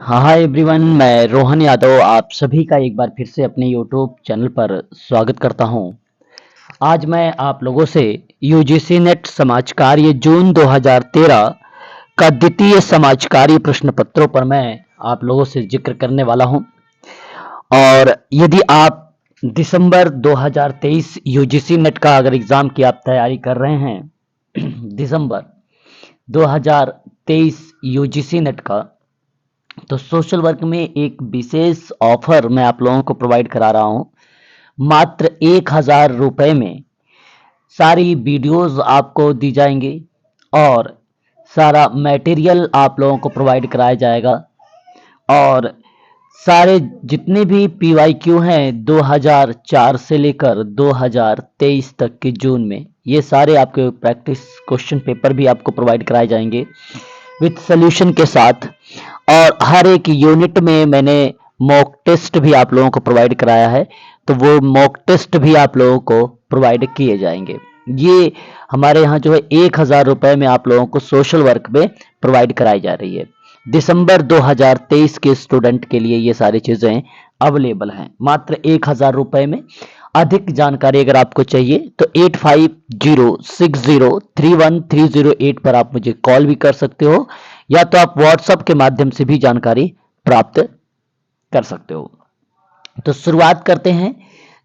Hi everyone, मैं रोहन यादव आप सभी का एक बार फिर से अपने यूट्यूब चैनल पर स्वागत करता हूं। आज मैं आप लोगों से यूजीसी नेट समाज कार्य जून 2013 का द्वितीय समाज कार्य प्रश्न पत्रों पर मैं आप लोगों से जिक्र करने वाला हूं। और यदि आप दिसंबर 2023 यूजीसी नेट का अगर एग्जाम की आप तैयारी कर रहे हैं दिसंबर 2023 यूजीसी नेट का, तो सोशल वर्क में एक विशेष ऑफर मैं आप लोगों को प्रोवाइड करा रहा हूं। मात्र 1,000 रुपए में सारी वीडियोस आपको दी जाएंगी और सारा मटेरियल आप लोगों को प्रोवाइड कराया जाएगा। और सारे जितने भी पीवाईक्यू हैं 2004 से लेकर 2023 तक के जून में, ये सारे आपके प्रैक्टिस क्वेश्चन पेपर भी आपको प्रोवाइड कराए जाएंगे विथ सोल्यूशन के साथ। और हर एक यूनिट में मैंने मॉक टेस्ट भी आप लोगों को प्रोवाइड कराया है, तो वो मॉक टेस्ट भी आप लोगों को प्रोवाइड किए जाएंगे। ये हमारे यहाँ जो है 1,000 रुपए में आप लोगों को सोशल वर्क में प्रोवाइड कराई जा रही है। दिसंबर 2023 के स्टूडेंट के लिए ये सारी चीजें अवेलेबल हैं मात्र 1,000 रुपए में। अधिक जानकारी अगर आपको चाहिए तो 8506031308 पर आप मुझे कॉल भी कर सकते हो, या तो आप व्हाट्सएप के माध्यम से भी जानकारी प्राप्त कर सकते हो। तो शुरुआत करते हैं।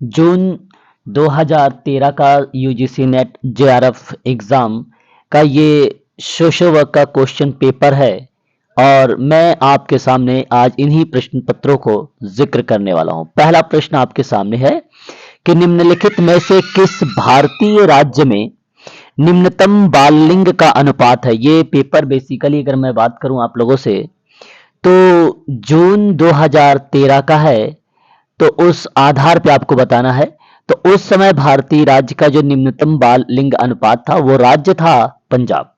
जून 2013 का यूजीसी नेट जेआरएफ एग्जाम का ये सोशल वर्क का क्वेश्चन पेपर है, और मैं आपके सामने आज इन्हीं प्रश्न पत्रों को जिक्र करने वाला हूं। पहला प्रश्न आपके सामने है कि निम्नलिखित में से किस भारतीय राज्य में निम्नतम बाल लिंग का अनुपात है। ये पेपर बेसिकली अगर मैं बात करूं आप लोगों से, तो जून 2013 का है, तो उस आधार पे आपको बताना है। तो उस समय भारतीय राज्य का जो निम्नतम बाल लिंग अनुपात था वो राज्य था पंजाब।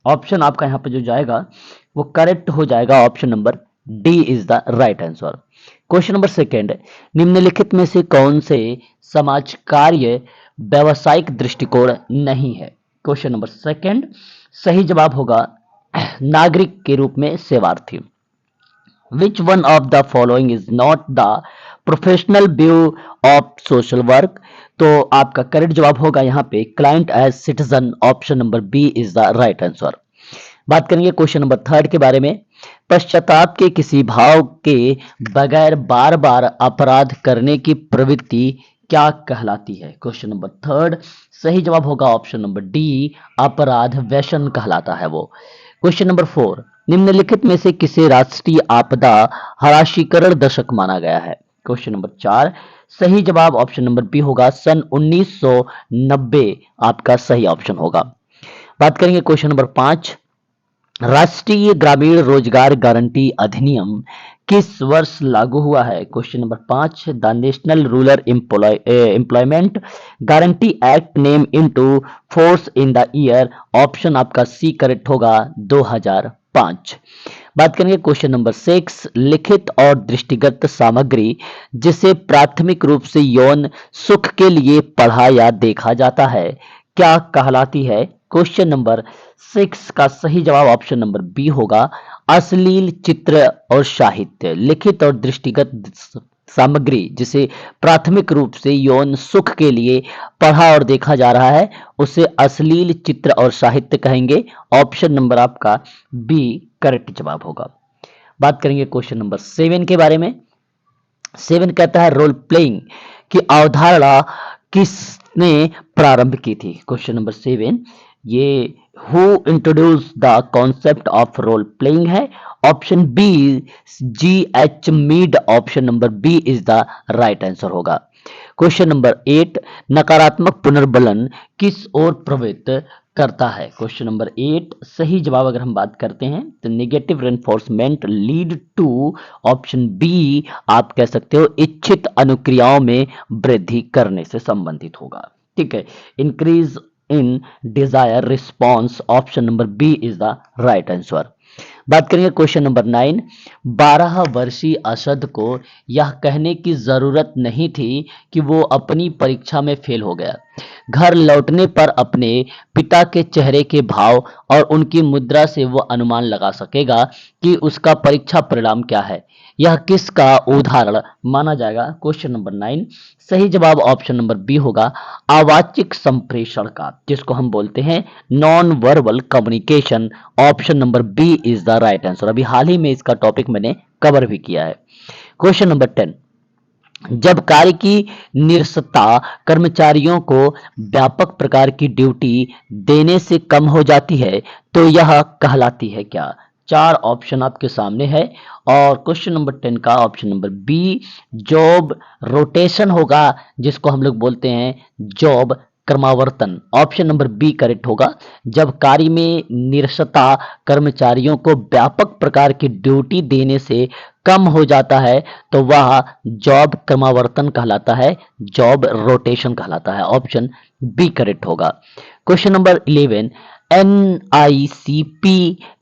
ऑप्शन आपका यहाँ पे जो जाएगा वो करेक्ट हो जाएगा, option number D is the right answer. Question number second, निम्नलिखित में से कौन से समाज कार्य व्यावसायिक दृष्टिकोण नहीं है। क्वेश्चन नंबर सेकेंड सही जवाब होगा नागरिक के रूप में सेवार्थी। Which one of the following is not the professional view of social work? तो आपका करेक्ट जवाब होगा यहाँ पे client as citizen, option number B is the right answer. बात करेंगे क्वेश्चन नंबर थर्ड के बारे में। पश्चाताप के किसी भाव के बगैर बार बार अपराध करने की प्रवृत्ति क्या कहलाती है। क्वेश्चन नंबर थर्ड सही जवाब होगा ऑप्शन नंबर डी, अपराध व्यसन कहलाता है वो। क्वेश्चन नंबर फोर, निम्नलिखित में से किसे राष्ट्रीय आपदा हराशीकरण दशक माना गया है। क्वेश्चन नंबर चार सही जवाब ऑप्शन नंबर बी होगा सन 1990 आपका सही ऑप्शन होगा। बात करेंगे क्वेश्चन नंबर पांच, राष्ट्रीय ग्रामीण रोजगार गारंटी अधिनियम किस वर्ष लागू हुआ है। क्वेश्चन नंबर पांच, the national rural employment guarantee act name into force in the year, option आपका सी करेक्ट होगा 2005। बात करेंगे क्वेश्चन नंबर सिक्स, लिखित और दृष्टिगत सामग्री जिसे प्राथमिक रूप से यौन सुख के लिए पढ़ा या देखा जाता है क्या कहलाती है। क्वेश्चन नंबर सिक्स का सही जवाब ऑप्शन नंबर बी होगा अश्लील चित्र और साहित्य। लिखित और दृष्टिगत सामग्री जिसे प्राथमिक रूप से यौन सुख के लिए पढ़ा और देखा जा रहा है उसे अश्लील चित्र और साहित्य कहेंगे, ऑप्शन नंबर आपका बी करेक्ट जवाब होगा। बात करेंगे क्वेश्चन नंबर सेवन के बारे में। सेवन कहता है रोल प्लेइंग की अवधारणा किसने प्रारंभ की थी। क्वेश्चन नंबर सेवन, ये who introduced the concept of role playing है, option B G H Mead, option number B is the right answer होगा। क्वेश्चन नंबर एट, नकारात्मक पुनर्बलन किस ओर प्रवृत्त करता है। क्वेश्चन नंबर एट सही जवाब अगर हम बात करते हैं तो negative reinforcement lead to, option B आप कह सकते हो इच्छित अनुक्रियाओं में वृद्धि करने से संबंधित होगा। ठीक है, increase in desire response, option number B is the right answer. बात करेंगे क्वेश्चन नंबर 9। 12 वर्षीय असद को यह कहने की जरूरत नहीं थी कि वो अपनी परीक्षा में फेल हो गया। घर लौटने पर अपने पिता के चेहरे के भाव और उनकी मुद्रा से वो अनुमान लगा सकेगा कि उसका परीक्षा परिणाम क्या है। यह किसका उदाहरण माना जाएगा? क्वेश्चन नंबर 9 सही जवाब ऑप्शन नंबर बी होगा, अवाच्यिक संप्रेषण का, जिसको हम बोलते हैं non verbal communication. Option number B is the right answer. अभी हाल ही में इसका टॉपिक मैंने कवर भी किया है। Question number 10। जब कार्य की निरसता कर्मचारियों को व्यापक प्रकार की ड्यूटी देने से कम हो जाती है तो यह कहलाती है क्या? 4 ऑप्शन आपके सामने है और क्वेश्चन नंबर 10 का option number B job rotation होगा, जिसको हम लोग बोलते हैं जॉब क्रमावर्तन। ऑप्शन नंबर बी करेक्ट होगा। जब कार्य में निरसता कर्मचारियों को व्यापक प्रकार की ड्यूटी देने से कम हो जाता है तो वह जॉब क्रमावर्तन कहलाता है, जॉब रोटेशन कहलाता है। ऑप्शन बी करेक्ट होगा। Question number 11। NICP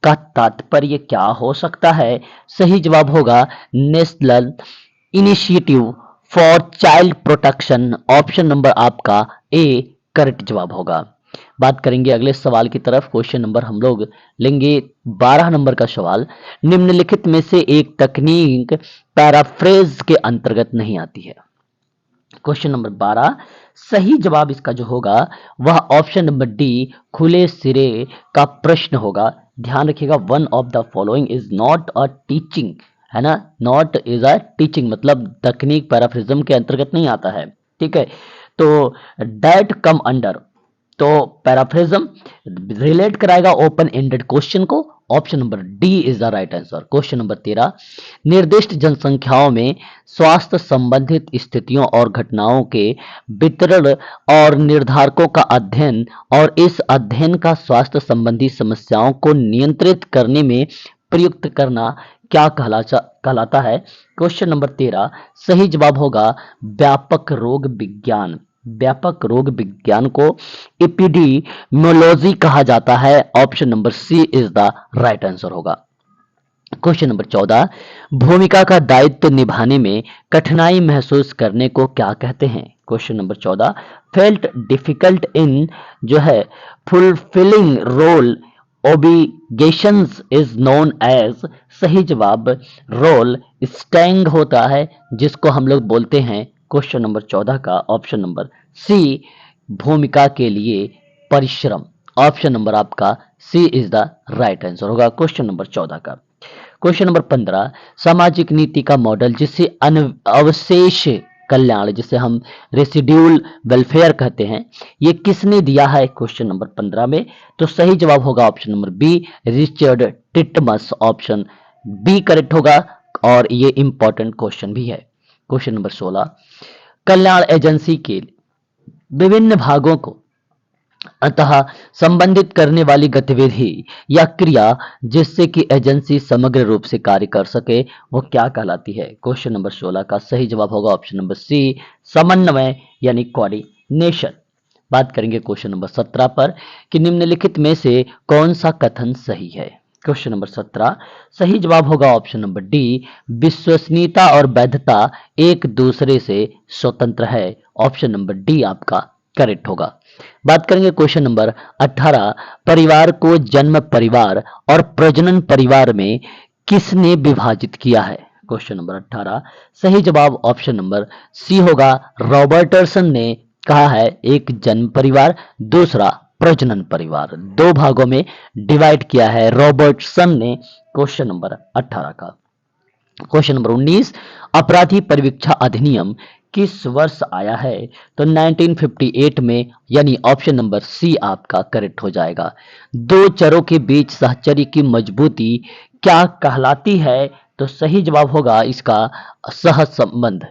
का तात्पर्य क्या हो सकता है? सही जवाब होगा national initiative for child protection. Option number आपका ए करेक्ट जवाब होगा। बात करेंगे अगले सवाल की तरफ। क्वेश्चन नंबर हम लोग लेंगे 12 नंबर का सवाल। निम्नलिखित में से एक तकनीक पैराफ्रेज के अंतर्गत नहीं आती है। क्वेश्चन नंबर 12 सही जवाब इसका जो होगा वह ऑप्शन नंबर डी खुले सिरे का प्रश्न होगा। ध्यान रखिएगा, one of the following is not a teaching, है ना, नॉट इज अ टीचिंग मतलब तकनीक पैराफ्रेजम के अंतर्गत नहीं आता है। ठीक है, तो डेट कम अंडर, तो पैराफ्रेजम रिलेट कराएगा ओपन एंडेड क्वेश्चन को। Option number D is the right answer. Question number 13। निर्दिष्ट जनसंख्याओं में स्वास्थ्य संबंधित स्थितियों और घटनाओं के वितरण और निर्धारकों का अध्ययन और इस अध्ययन का स्वास्थ्य संबंधी समस्याओं को नियंत्रित करने में प्रयुक्त करना क्या कहलाता है? क्वेश्चन नंबर 13 सही जवाब होगा व्यापक रोग विज्ञान। व्यापक रोग विज्ञान को एपिडेमियोलॉजी कहा जाता है। Option number C is the right answer होगा। Question number 14। भूमिका का दायित्व निभाने में कठिनाई महसूस करने को क्या कहते हैं? Question number 14। Felt difficult in जो है fulfilling role obligations is known as. सही जवाब रोल स्टैंग होता है, जिसको हम लोग बोलते हैं क्वेश्चन नंबर 14 का ऑप्शन नंबर सी भूमिका के लिए परिश्रम। ऑप्शन नंबर आपका सी इज द राइट आंसर होगा क्वेश्चन नंबर 14 का। क्वेश्चन नंबर 15 सामाजिक नीति का मॉडल जिसे अवशेष कल्याण, जिसे हम रेसिड्यूल वेलफेयर कहते हैं, ये किसने दिया है क्वेश्चन नंबर 15 में? तो सही जवाब होगा option number B Richard Titmuss. Option B correct होगा और ये इंपॉर्टेंट क्वेश्चन भी है। क्वेश्चन नंबर 16 कल्याण एजेंसी के विभिन्न भागों को अतः संबंधित करने वाली गतिविधि या क्रिया जिससे कि एजेंसी समग्र रूप से कार्य कर सके वो क्या कहलाती है? क्वेश्चन नंबर 16 का सही जवाब होगा ऑप्शन नंबर सी समन्वय यानी कोऑर्डिनेशन। बात करेंगे क्वेश्चन नंबर 17 पर कि निम्नलिखित में से कौन सा कथन सही है? क्वेश्चन नंबर 17 सही जवाब होगा ऑप्शन नंबर डी विश्वसनीयता और वैधता एक दूसरे से स्वतंत्र है। ऑप्शन नंबर डी आपका करेक्ट होगा। बात करेंगे क्वेश्चन नंबर 18 परिवार को जन्म परिवार और प्रजनन परिवार में किसने विभाजित किया है? क्वेश्चन नंबर 18 सही जवाब ऑप्शन नंबर सी होगा रॉबर्टसन ने कहा है एक जन्म परिवार दूसरा प्रजनन परिवार, दो भागों में डिवाइड किया है रॉबर्टसन ने। क्वेश्चन नंबर 18 का। क्वेश्चन नंबर 19 अपराधी परिवीक्षा अधिनियम किस वर्ष आया है? तो 1958 में, यानी ऑप्शन नंबर सी आपका करेक्ट हो जाएगा। दो चरों के बीच सहचर्य की मजबूती क्या कहलाती है? तो सही जवाब होगा इसका सहसंबंध।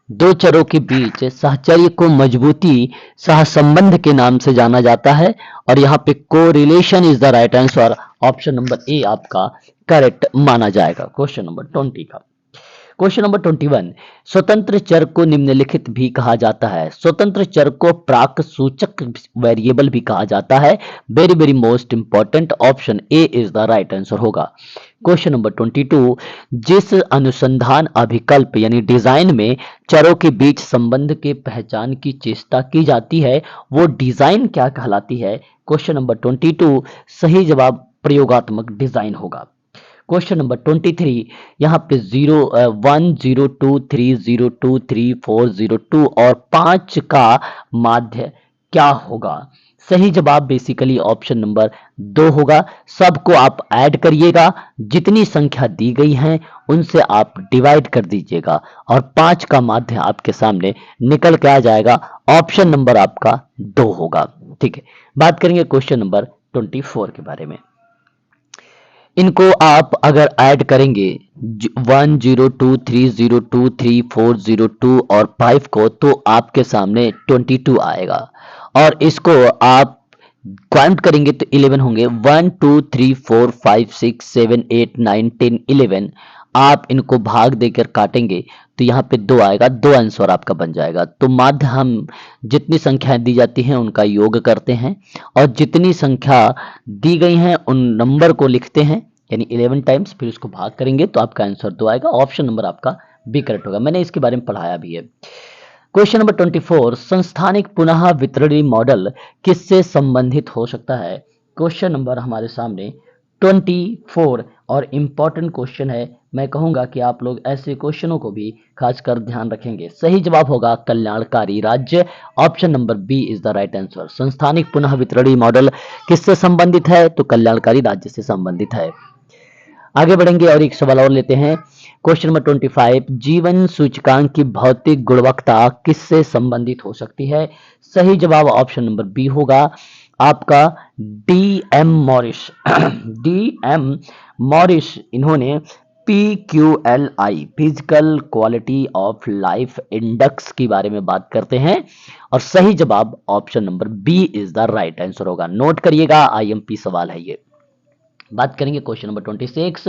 दो चरों के बीच सहचर्य को मजबूती सहसंबंध के नाम से जाना जाता है और यहाँ पे correlation is the right answer. Option number A आपका करेक्ट माना जाएगा क्वेश्चन नंबर 20 का। क्वेश्चन नंबर 21, स्वतंत्र चर को निम्नलिखित भी कहा जाता है। स्वतंत्र चर को प्राक सूचक वेरिएबल भी कहा जाता है। Very very most important, option A is the right answer होगा। क्वेश्चन नंबर 22, जिस अनुसंधान अभिकल्प यानी डिजाइन में चरों के बीच संबंध के पहचान की चेष्टा की जाती है वो डिजाइन क्या कहलाती है? क्वेश्चन नंबर 22, सही जवाब प्रयोगात्मक डिजाइन होगा। क्वेश्चन नंबर 23, यहाँ पे 1 0 2 3 0 2 3 4 0 2 और 5 का माध्य क्या होगा? सही जवाब बेसिकली ऑप्शन नंबर 2 होगा। सबको आप ऐड करिएगा, जितनी संख्या दी गई है उनसे आप डिवाइड कर दीजिएगा और 5 का माध्य आपके सामने निकल के आ जाएगा। ऑप्शन नंबर आपका 2 होगा। ठीक है, बात करेंगे क्वेश्चन नंबर 24 के बारे में। इनको आप अगर ऐड करेंगे 1 0 2 3 0 2 3 4 0 2 और 5 को, तो आपके सामने 22 आएगा और इसको आप काउंट करेंगे तो 11 होंगे। 1 2 3 4 5 6 7 8 9 10 11। आप इनको भाग देकर काटेंगे तो यहाँ पे 2 आएगा, 2 आंसर आपका बन जाएगा। तो माध्य हम जितनी संख्याएं दी जाती हैं उनका योग करते हैं और जितनी संख्या दी गई हैं उन नंबर को लिखते हैं यानी 11 टाइम्स, फिर उसको भाग करेंगे तो आपका आंसर 2 आएगा। ऑप्शन नंबर आपका बी करेक्ट होगा, मैंने इसके बारे में पढ़ाया भी है। क्वेश्चन नंबर 24, संस्थानिक पुनः वितरणी मॉडल किससे संबंधित हो सकता है? क्वेश्चन नंबर हमारे सामने 24 और इंपॉर्टेंट क्वेश्चन है। मैं कहूंगा कि आप लोग ऐसे क्वेश्चनों को भी खासकर ध्यान रखेंगे। सही जवाब होगा कल्याणकारी राज्य। Option number B is the right answer. संस्थानिक पुनः वितरणी मॉडल किससे संबंधित है? तो कल्याणकारी राज्य से संबंधित है। आगे बढ़ेंगे और एक सवाल और लेते हैं। क्वेश्चन नंबर 25, जीवन सूचकांक की भौतिक गुणवत्ता किससे संबंधित हो सकती है? सही जवाब ऑप्शन नंबर बी होगा आपका डी.एम. मॉरिस। डी.एम. मॉरिस इन्होंने PQLI physical quality of life index के बारे में बात करते हैं और सही जवाब option number B is the right answer होगा। नोट करिएगा, IMP सवाल है ये। बात करेंगे क्वेश्चन नंबर 26,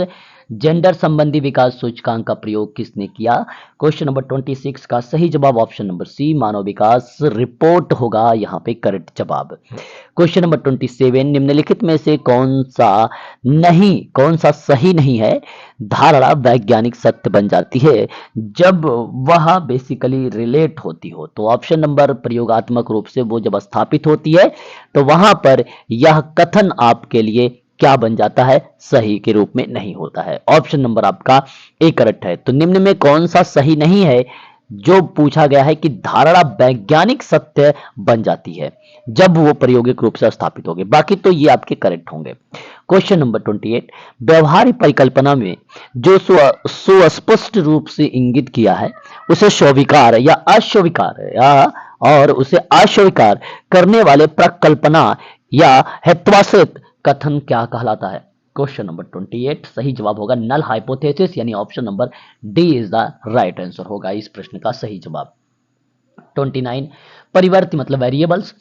जेंडर संबंधी विकास सूचकांक का प्रयोग किसने किया? क्वेश्चन नंबर 26 का सही जवाब ऑप्शन नंबर सी मानव विकास रिपोर्ट होगा यहाँ पे करेक्ट जवाब। क्वेश्चन नंबर 27, निम्नलिखित में से कौन सा सही नहीं है? धारणा वैज्ञानिक सत्य बन जाती है जब वह बेसिकली रिलेट होती हो। तो ऑप्शन नंबर प्रयोगात्मक रूप से वो जब स्थापित होती है तो वहां पर यह कथन आपके लिए क्या बन जाता है? सही के रूप में नहीं होता है। ऑप्शन नंबर आपका ए करेक्ट है। तो निम्न में कौन सा सही नहीं है? जो पूछा गया है कि धारणा वैज्ञानिक सत्य बन जाती है जब वो प्रायोगिक रूप से स्थापित होगी, बाकी तो ये आपके करेक्ट होंगे। क्वेश्चन नंबर 28, व्यवहारिक परिकल्पना में जो सुस्पष्ट रूप से इंगित किया है उसे स्वीकार या अस्वीकार और उसे अस्वीकार करने वाले प्रकल्पना या हेत्वाश्रित कथन क्या कहलाता है? क्वेश्चन नंबर 28 सही जवाब होगा नल हाइपोथेसिस यानी option number D is the right answer होगा इस प्रश्न का सही जवाब। 29, परिवर्ती मतलब वेरिएबल्स,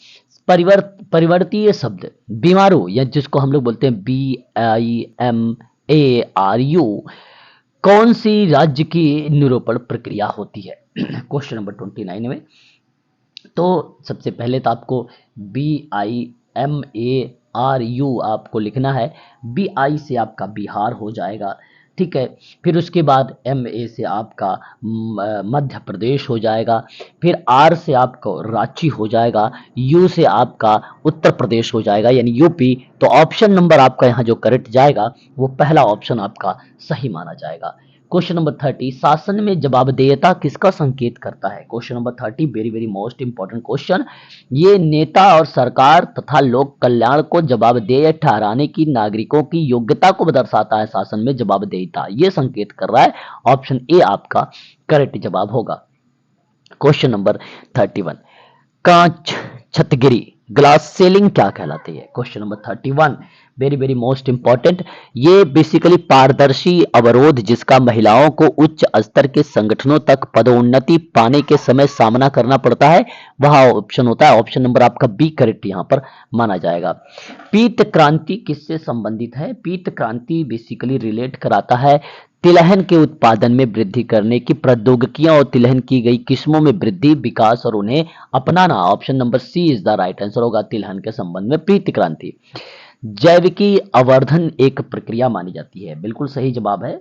परिवर्तीय शब्द बीमारू या जिसको हम लोग बोलते हैं BIMARU कौन सी राज्य की निरूपण प्रक्रिया होती है? क्वेश्चन नंबर 29 में तो सबसे पहले तो आपको BIMARU आपको लिखना है। BI से आपका बिहार हो जाएगा, ठीक है। फिर उसके बाद MA से आपका मध्य प्रदेश हो जाएगा, फिर R से आपको रांची हो जाएगा, U से आपका उत्तर प्रदेश हो जाएगा यानी यूपी। तो ऑप्शन नंबर आपका यहाँ जो करेक्ट जाएगा वो पहला ऑप्शन आपका सही माना जाएगा। क्वेश्चन नंबर 30, शासन में जवाबदेहिता किसका संकेत करता है? Question number 30 very very most important question. ये नेता और सरकार तथा लोक कल्याण को जवाबदेह ठहराने की नागरिकों की योग्यता को दर्शाता है। शासन में जवाबदेहिता ये संकेत कर रहा है। ऑप्शन ए आपका करेक्ट जवाब होगा। क्वेश्चन नंबर 31, कांच छतगिरी ग्लास सेलिंग क्या कहलाती है? Question number 31 very very most important. ये बेसिकली पारदर्शी अवरोध जिसका महिलाओं को उच्च स्तर के संगठनों तक पदोन्नति पाने के समय सामना करना पड़ता है, वह ऑप्शन होता है। ऑप्शन नंबर आपका बी करेक्ट यहां पर माना जाएगा। पीत क्रांति किससे संबंधित है? पीत क्रांति बेसिकली रिलेट कराता है तिलहन के उत्पादन में वृद्धि करने की प्रौद्योगिकियां और तिलहन की गई किस्मों में वृद्धि, विकास और उन्हें अपनाना। Option number C is the right answer होगा तिलहन के संबंध में प्रीति क्रांति। जैविकी अवर्धन एक प्रक्रिया मानी जाती है, बिल्कुल सही जवाब है।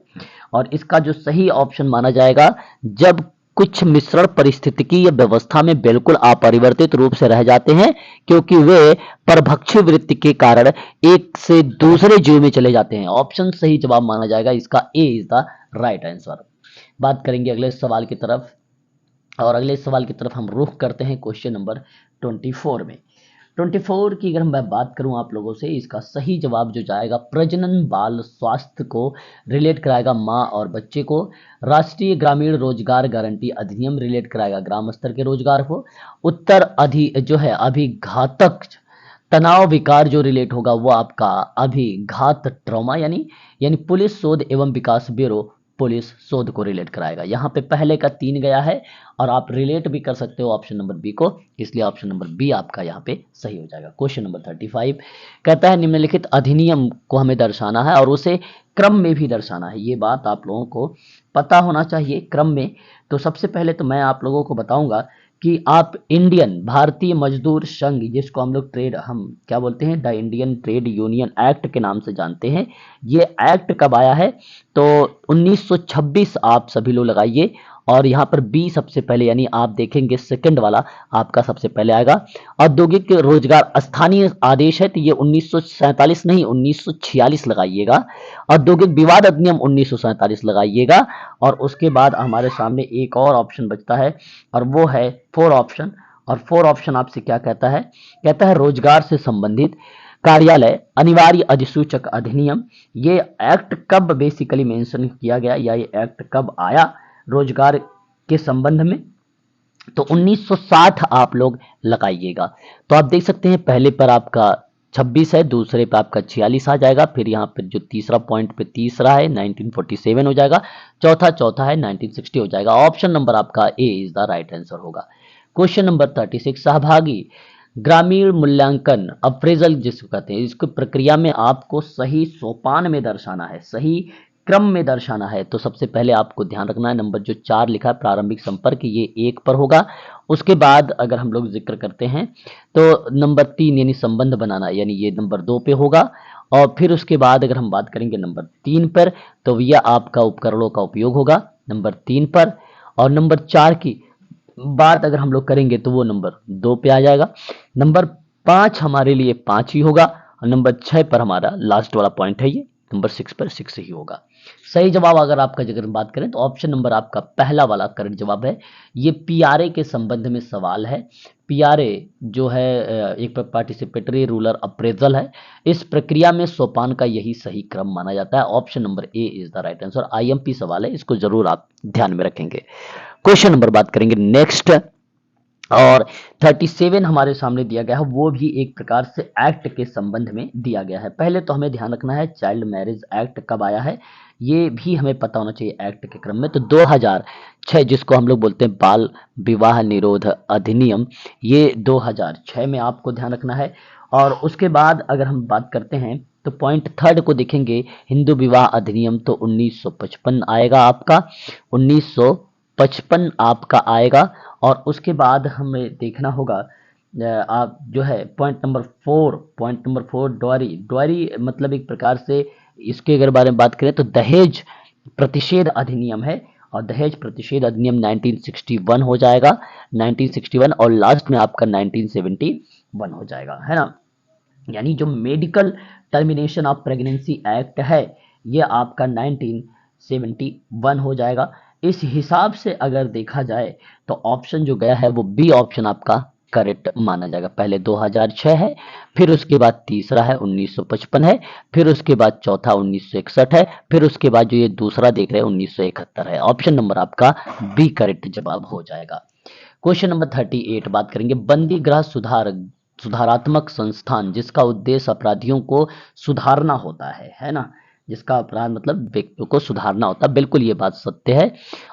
और इसका जो सही ऑप्शन माना जाएगा, जब कुछ मिश्रण पारिस्थितिकी व्यवस्था में बिल्कुल अपरिवर्तित रूप से रह जाते हैं, क्योंकि वे परभक्षी वृत्ति के कारण एक से दूसरे जीव में चले जाते हैं। ऑप्शन सही जवाब माना जाएगा, इसका ए इज द राइट आंसर। बात करेंगे अगले सवाल की तरफ, और अगले सवाल की तरफ हम रुख करते हैं क्वेश्चन नंबर 24 में। 24 की अगर मैं बात करूं आप लोगों से, इसका सही जवाब जो जाएगा, प्रजनन बाल स्वास्थ्य को रिलेट कराएगा माँ और बच्चे को। राष्ट्रीय ग्रामीण रोजगार गारंटी अधिनियम रिलेट कराएगा ग्राम स्तर के रोजगार को। उत्तर जो है अभिघातक तनाव विकार जो रिलेट होगा वो आपका अभिघात ट्रॉमा, यानी पुलिस शोध एवं विकास ब्यूरो पुलिस शोध को रिलेट कराएगा। यहाँ पे पहले का 3 गया है और आप रिलेट भी कर सकते हो ऑप्शन नंबर बी को, इसलिए ऑप्शन नंबर बी आपका यहाँ पे सही हो जाएगा। क्वेश्चन नंबर 35 कहता है निम्नलिखित अधिनियम को हमें दर्शाना है और उसे क्रम में भी दर्शाना है। ये बात आप लोगों को पता होना चाहिए क्रम में। तो सबसे पहले तो मैं आप लोगों को बताऊंगा कि आप इंडियन भारतीय मजदूर संघ, जिसको हम लोग हम क्या बोलते हैं, the Indian trade union act के नाम से जानते हैं, ये एक्ट कब आया है? तो 1926 आप सभी लोग लगाइए, और यहाँ पर बी सबसे पहले, यानी आप देखेंगे सेकंड वाला आपका सबसे पहले आएगा। औद्योगिक रोजगार स्थानीय आदेश है, तो ये 1947 नहीं 1946 लगाइएगा। औद्योगिक विवाद अधिनियम 1947 लगाइएगा। और उसके बाद हमारे सामने एक और ऑप्शन बचता है, और वो है 4 ऑप्शन। और 4 ऑप्शन आपसे क्या कहता है? कहता है रोजगार से संबंधित कार्यालय अनिवार्य अधिसूचक अधिनियम। ये एक्ट कब बेसिकली मेंशन किया गया, या ये एक्ट कब आया रोजगार के संबंध में? तो 1960 आप लोग लगाइएगा। तो आप देख सकते हैं पहले पर आपका 26 है, दूसरे पे आपका 46 आ जाएगा, फिर यहाँ पर जो तीसरा पॉइंट पे तीसरा है 1947 हो जाएगा, चौथा है 1960 हो जाएगा। ऑप्शन नंबर आपका ए इज द राइट आंसर होगा। क्वेश्चन नंबर 36 सहभागी ग्रामीण मूल्यांकन अप्रेजल जिसको कहते हैं, इसको प्रक्रिया में आपको सही सोपान में दर्शाना है, सही क्रम में दर्शाना है। तो सबसे पहले आपको ध्यान रखना है नंबर जो 4 लिखा है प्रारंभिक संपर्क, ये 1 पर होगा। उसके बाद अगर हम लोग जिक्र करते हैं तो नंबर 3 यानी संबंध बनाना, यानी ये नंबर 2 पे होगा। और फिर उसके बाद अगर हम बात करेंगे नंबर 3 पर, तो यह आपका उपकरणों का उपयोग होगा नंबर 3 पर। और नंबर 4 की बात अगर हम लोग करेंगे तो वो नंबर 2 पे आ जाएगा। नंबर 5 हमारे लिए 5 ही होगा, और नंबर 6 पर हमारा लास्ट वाला पॉइंट है, ये नंबर 6 पर 6 ही होगा। सही जवाब अगर आपका अगर बात करें तो ऑप्शन नंबर आपका पहला वाला करेक्ट जवाब है। ये पीआरए के संबंध में सवाल है। पीआरए जो है एक पार्टिसिपेटरी रूरल अप्रेजल है। इस प्रक्रिया में सोपान का यही सही क्रम माना जाता है। Option number A is the right answer. IMP सवाल है, इसको जरूर आप ध्यान में रखेंगे। क्वेश्चन नंबर बात करेंगे नेक्स्ट, और 37 हमारे सामने दिया गया है, वो भी एक प्रकार से एक्ट के संबंध में दिया गया है। पहले तो हमें ध्यान रखना है चाइल्ड मैरिज एक्ट कब आया है, ये भी हमें पता होना चाहिए एक्ट के क्रम में। तो 2006 जिसको हम लोग बोलते हैं बाल विवाह निरोध अधिनियम, ये 2006 में आपको ध्यान रखना है। और उसके बाद अगर हम बात करते हैं तो पॉइंट थर्ड को देखेंगे, हिंदू विवाह अधिनियम, तो 1955 आएगा आपका, 1955 आपका आएगा। और उसके बाद हमें देखना होगा आप जो है पॉइंट नंबर 4 डॉयरी मतलब एक प्रकार से इसके अगर बारे में बात करें तो दहेज प्रतिषेध अधिनियम है, और दहेज प्रतिषेध अधिनियम 1961 हो जाएगा, 1961। और लास्ट में आपका 1971 हो जाएगा, है ना। यानी जो medical termination of pregnancy act है ये आपका 1971 हो जाएगा। इस हिसाब से अगर देखा जाए तो ऑप्शन जो गया है वो बी ऑप्शन आपका करेक्ट माना जाएगा। पहले 2006 है, फिर उसके बाद तीसरा है 1955 है, फिर उसके बाद चौथा 1961 है, फिर उसके बाद जो ये दूसरा देख रहे हैं 1971 है। ऑप्शन नंबर आपका बी करेक्ट जवाब हो जाएगा। क्वेश्चन नंबर 38 बात करेंगे बंदी गृह सुधारात्मक संस्थान जिसका उद्देश्य अपराधियों को सुधारना होता है ना। जिसका अपराध मतलब व्यक्ति को सुधारना होता है, बिल्कुल ये बात सत्य है।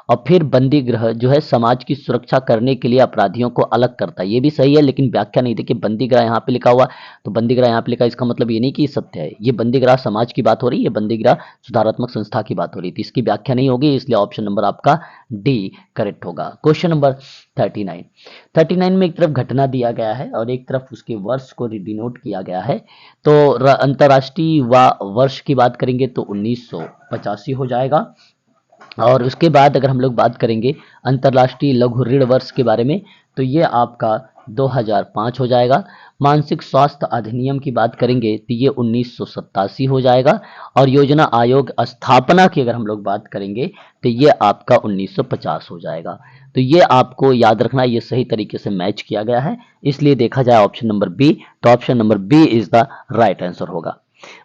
और फिर बंदी गृह जो है समाज की सुरक्षा करने के लिए अपराधियों को अलग करता है, ये भी सही है, लेकिन व्याख्या नहीं। देखिए बंदी गृह यहाँ पे लिखा हुआ, तो बंदी गृह यहाँ पे लिखा, इसका मतलब ये नहीं कि सत्य है। ये बंदी गृह समाज की बात हो रही है, बंदी गृह सुधारात्मक संस्था की बात हो रही थी, इसकी व्याख्या नहीं होगी, इसलिए ऑप्शन नंबर आपका डी करेक्ट होगा। क्वेश्चन नंबर 39 में एक तरफ घटना दिया गया है और एक तरफ उसके वर्ष को डिनोट किया गया है। तो अंतर्राष्ट्रीय वर्ष की बात करेंगे तो 1985 हो जाएगा। और उसके बाद अगर हम लोग बात करेंगे अंतर्राष्ट्रीय लघु ऋण वर्ष के बारे में, तो ये आपका 2005 हो जाएगा। मानसिक स्वास्थ्य अधिनियम की बात करेंगे तो ये 1987 हो जाएगा। और योजना आयोग स्थापना की अगर हम लोग बात करेंगे तो ये आपका 1950 हो जाएगा। तो ये आपको याद रखना, ये सही तरीके से मैच किया गया है, इसलिए देखा जाए ऑप्शन नंबर बी, तो option number B is the right answer होगा।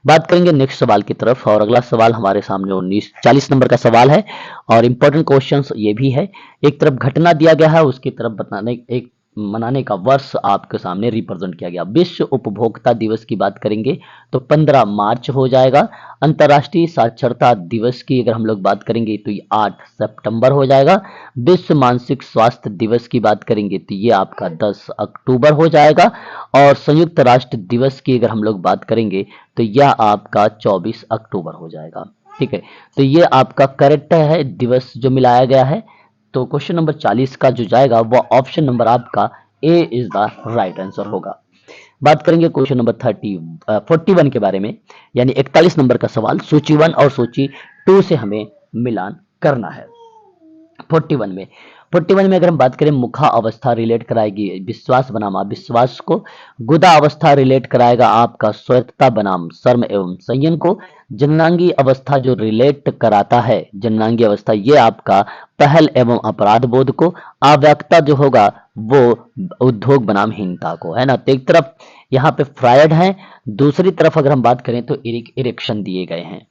बात करेंगे नेक्स्ट सवाल की तरफ, और अगला सवाल हमारे सामने 40 नंबर का सवाल है और इंपॉर्टेंट क्वेश्चंस ये भी है। एक तरफ घटना दिया गया है, उसकी तरफ बताने एक मनाने का वर्ष आपके सामने रिप्रेजेंट किया गया। विश्व उपभोक्ता दिवस की बात करेंगे तो 15 मार्च हो जाएगा। अंतर्राष्ट्रीय साक्षरता दिवस की अगर हम लोग बात करेंगे तो ये 8 सितंबर हो जाएगा। विश्व मानसिक स्वास्थ्य दिवस की बात करेंगे तो ये आपका 10 अक्टूबर हो जाएगा। और संयुक्त राष्ट्र दिवस की अगर हम लोग बात करेंगे तो यह आपका 24 अक्टूबर हो जाएगा। ठीक है, तो ये आपका करेक्ट है दिवस जो मिलाया गया है। तो क्वेश्चन नंबर 40 का जो जाएगा वो ऑप्शन नंबर आपका ए इज द राइट आंसर होगा। बात करेंगे क्वेश्चन नंबर 41 के बारे में, यानी 41 नंबर का सवाल। सूची 1 और सूची 2 से हमें मिलान करना है। 41 में अगर हम बात करें मुखा अवस्था रिलेट कराएगी विश्वास बनाम अविश्वास को, गुदा अवस्था रिलेट कराएगा आपका स्वायत्तता बनाम शर्म एवं संयम को, जननांगी अवस्था जो रिलेट कराता है जननांगी अवस्था ये आपका पहल एवं अपराध बोध को, अव्यक्तता जो होगा वो उद्योग बनाम हीनता को, है ना। तो एक तरफ यहाँ पे फ्रायड है, दूसरी तरफ अगर हम बात करें तो इरेक्शन दिए गए हैं।